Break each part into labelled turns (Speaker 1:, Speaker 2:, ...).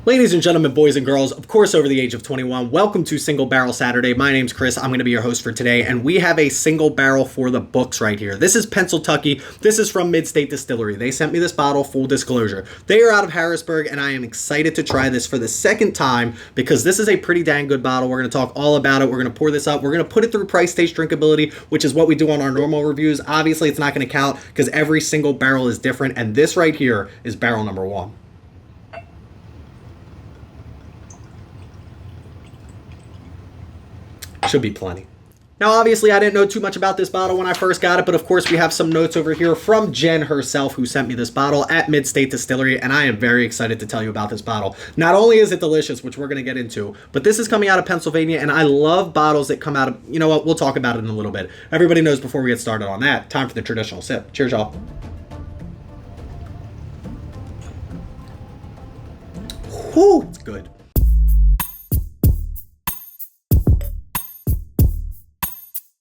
Speaker 1: Ladies and gentlemen, boys and girls, of course over the age of 21, welcome to Single Barrel Saturday. My name's Chris. I'm going to be your host for today, and we have a single barrel for the books right here. This is Pennsyltucky. This is from Mid-State Distillery. They sent me this bottle, full disclosure. They are out of Harrisburg, and I am excited to try this for the second time because this is a pretty dang good bottle. We're going to talk all about it. We're going to pour this up. We're going to put it through price taste drinkability, which is what we do on our normal reviews. Obviously, it's not going to count because every single barrel is different, and this right here is barrel number one. Should be plenty. Now, obviously, I didn't know too much about this bottle when I first got it, but of course, we have some notes over here from Jen herself, who sent me this bottle at Mid-State Distillery, and I am very excited to tell you about this bottle. Not only is it delicious, which we're going to get into, but this is coming out of Pennsylvania, and I love bottles that come out of, you know what, we'll talk about it in a little bit. Everybody knows before we get started on that, time for the traditional sip. Cheers, y'all. Whew, it's good.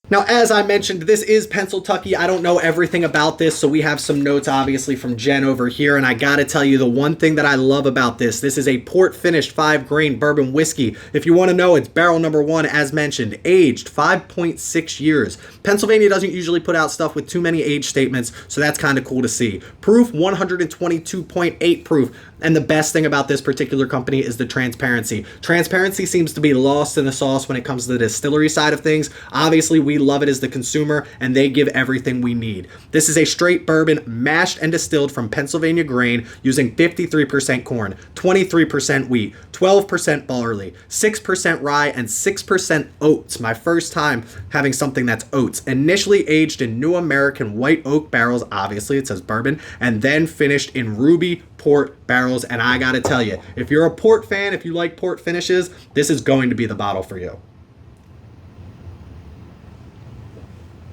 Speaker 1: Now, as I mentioned, this is Pennsyltucky. I don't know everything about this, so we have some notes, obviously, from Jen over here, and I gotta tell you, the one thing that I love about this is a port finished 5-grain bourbon whiskey. If you want to know, it's barrel number one, as mentioned, aged 5.6 years. Pennsylvania doesn't usually put out stuff with too many age statements, so that's kind of cool to see. Proof, 122.8 proof. And the best thing about this particular company is the transparency. Transparency seems to be lost in the sauce when it comes to the distillery side of things. Obviously, we love it as the consumer, and they give everything we need. This is a straight bourbon mashed and distilled from Pennsylvania grain using 53% corn, 23% wheat, 12% barley, 6% rye, and 6% oats. My first time having something that's oats. Initially aged in New American white oak barrels, obviously it says bourbon, and then finished in ruby port barrels. And I gotta tell you, if you're a port fan, if you like port finishes, this is going to be the bottle for you.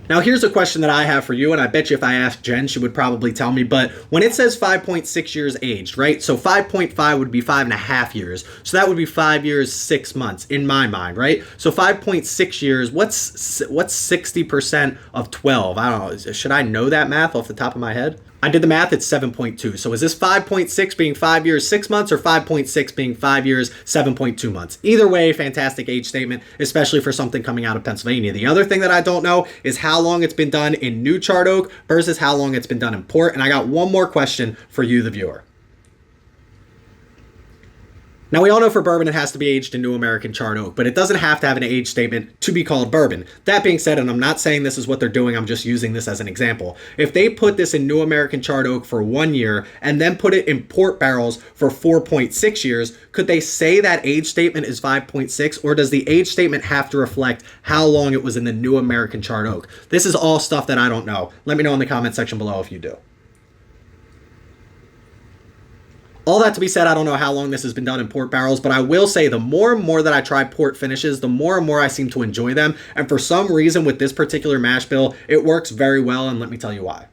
Speaker 1: Now, here's a question that I have for you, and I bet you if I asked Jen, she would probably tell me, but when it says 5.6 years aged, right? So 5.5 would be 5.5 years. So that would be 5 years, 6 months in my mind, right? So 5.6 years, what's 60% of 12? I don't know. Should I know that math off the top of my head? I did the math, it's 7.2. So is this 5.6 being 5 years, 6 months, or 5.6 being 5 years, 7.2 months? Either way, fantastic age statement, especially for something coming out of Pennsylvania. The other thing that I don't know is how long it's been done in new charred oak versus how long it's been done in port. And I got one more question for you, the viewer. Now, we all know for bourbon it has to be aged in New American charred oak, but it doesn't have to have an age statement to be called bourbon. That being said, and I'm not saying this is what they're doing, I'm just using this as an example. If they put this in New American charred oak for 1 year and then put it in port barrels for 4.6 years, could they say that age statement is 5.6, or does the age statement have to reflect how long it was in the New American charred oak? This is all stuff that I don't know. Let me know in the comment section below if you do. All that to be said, I don't know how long this has been done in port barrels, but I will say the more and more that I try port finishes, the more and more I seem to enjoy them. And for some reason with this particular mash bill, it works very well, and let me tell you why.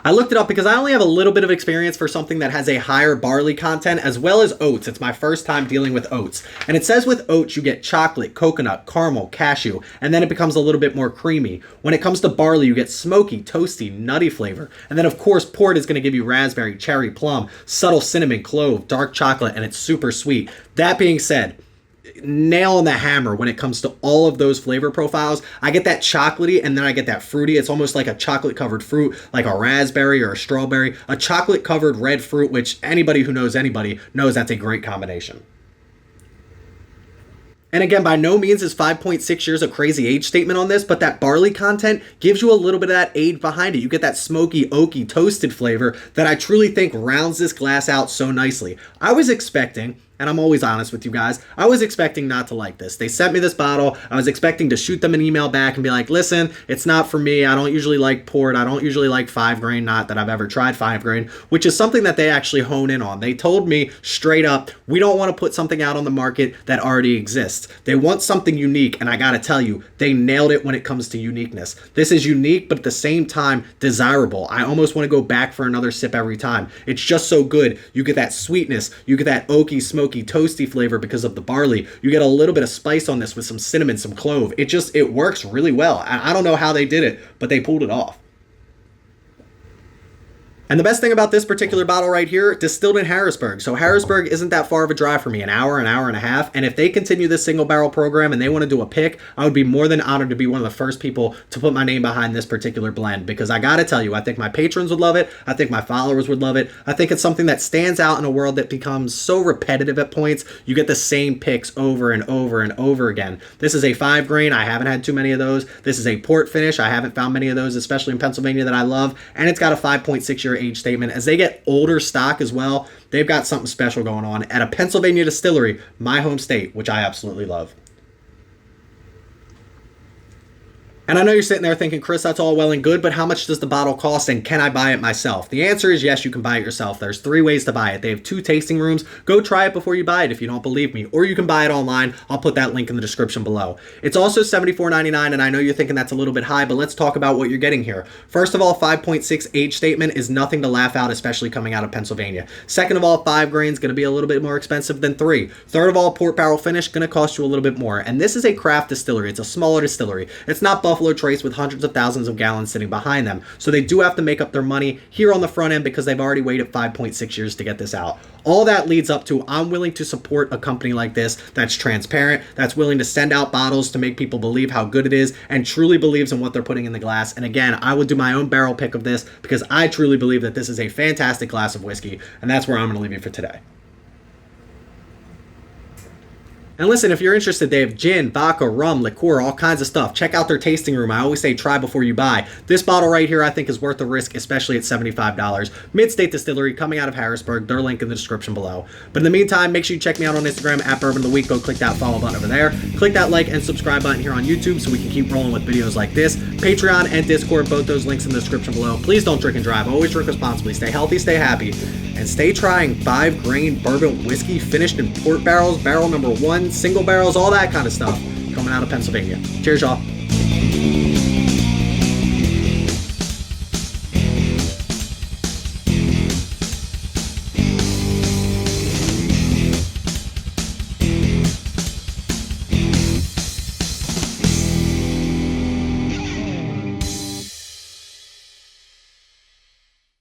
Speaker 1: I looked it up because I only have a little bit of experience for something that has a higher barley content as well as oats. It's my first time dealing with oats. And it says with oats, you get chocolate, coconut, caramel, cashew, and then it becomes a little bit more creamy. When it comes to barley, you get smoky, toasty, nutty flavor. And then of course, port is going to give you raspberry, cherry, plum, subtle cinnamon, clove, dark chocolate, and it's super sweet. That being said, nail on the hammer when it comes to all of those flavor profiles. I get that chocolatey and then I get that fruity. It's almost like a chocolate covered fruit, like a raspberry or a strawberry, a chocolate covered red fruit, which anybody who knows anybody knows that's a great combination. And again, by no means is 5.6 years a crazy age statement on this, but that barley content gives you a little bit of that age behind it. You get that smoky, oaky, toasted flavor that I truly think rounds this glass out so nicely. I was expecting, and I'm always honest with you guys, I was expecting not to like this. They sent me this bottle. I was expecting to shoot them an email back and be like, listen, it's not for me. I don't usually like port. I don't usually like 5-grain, not that I've ever tried 5-grain, which is something that they actually hone in on. They told me straight up, we don't want to put something out on the market that already exists. They want something unique, and I gotta tell you, they nailed it when it comes to uniqueness. This is unique, but at the same time, desirable. I almost want to go back for another sip every time. It's just so good. You get that sweetness. You get that oaky, smoky, toasty flavor because of the barley. You get a little bit of spice on this with some cinnamon, some clove. It works really well. I don't know how they did it, but they pulled it off. And the best thing about this particular bottle right here, distilled in Harrisburg. So Harrisburg isn't that far of a drive for me, an hour and a half. And if they continue this single barrel program and they want to do a pick, I would be more than honored to be one of the first people to put my name behind this particular blend, because I got to tell you, I think my patrons would love it. I think my followers would love it. I think it's something that stands out in a world that becomes so repetitive at points. You get the same picks over and over and over again. This is a 5 grain. I haven't had too many of those. This is a port finish. I haven't found many of those, especially in Pennsylvania, that I love. And it's got a 5.6 year age statement. As they get older stock as well, they've got something special going on at a Pennsylvania distillery, my home state, which I absolutely love. And I know you're sitting there thinking, Chris, that's all well and good, but how much does the bottle cost and can I buy it myself? The answer is yes, you can buy it yourself. There's 3 ways to buy it. They have 2 tasting rooms. Go try it before you buy it if you don't believe me. Or you can buy it online. I'll put that link in the description below. It's also $74.99, and I know you're thinking that's a little bit high, but let's talk about what you're getting here. First of all, 5.6 age statement is nothing to laugh at, especially coming out of Pennsylvania. Second of all, 5 grain is going to be a little bit more expensive than 3. Third of all, port barrel finish going to cost you a little bit more. And this is a craft distillery. It's a smaller distillery. It's not Buffalo Trace with hundreds of thousands of gallons sitting behind them. So they do have to make up their money here on the front end because they've already waited 5.6 years to get this out. All that leads up to, I'm willing to support a company like this that's transparent, that's willing to send out bottles to make people believe how good it is, and truly believes in what they're putting in the glass. And again, I would do my own barrel pick of this because I truly believe that this is a fantastic glass of whiskey, and that's where I'm going to leave you for today. And listen, if you're interested, they have gin, vodka, rum, liqueur, all kinds of stuff. Check out their tasting room. I always say try before you buy. This bottle right here I think is worth the risk, especially at $75. Mid-State Distillery, coming out of Harrisburg. Their link in the description below. But in the meantime, make sure you check me out on Instagram at Bourbon of the Week. Go click that follow button over there. Click that like and subscribe button here on YouTube so we can keep rolling with videos like this. Patreon and Discord, both those links in the description below. Please don't drink and drive. Always drink responsibly. Stay healthy, stay happy, and stay trying 5 grain bourbon whiskey finished in port barrels, barrel number 1, single barrels, all that kind of stuff coming out of Pennsylvania. Cheers, y'all.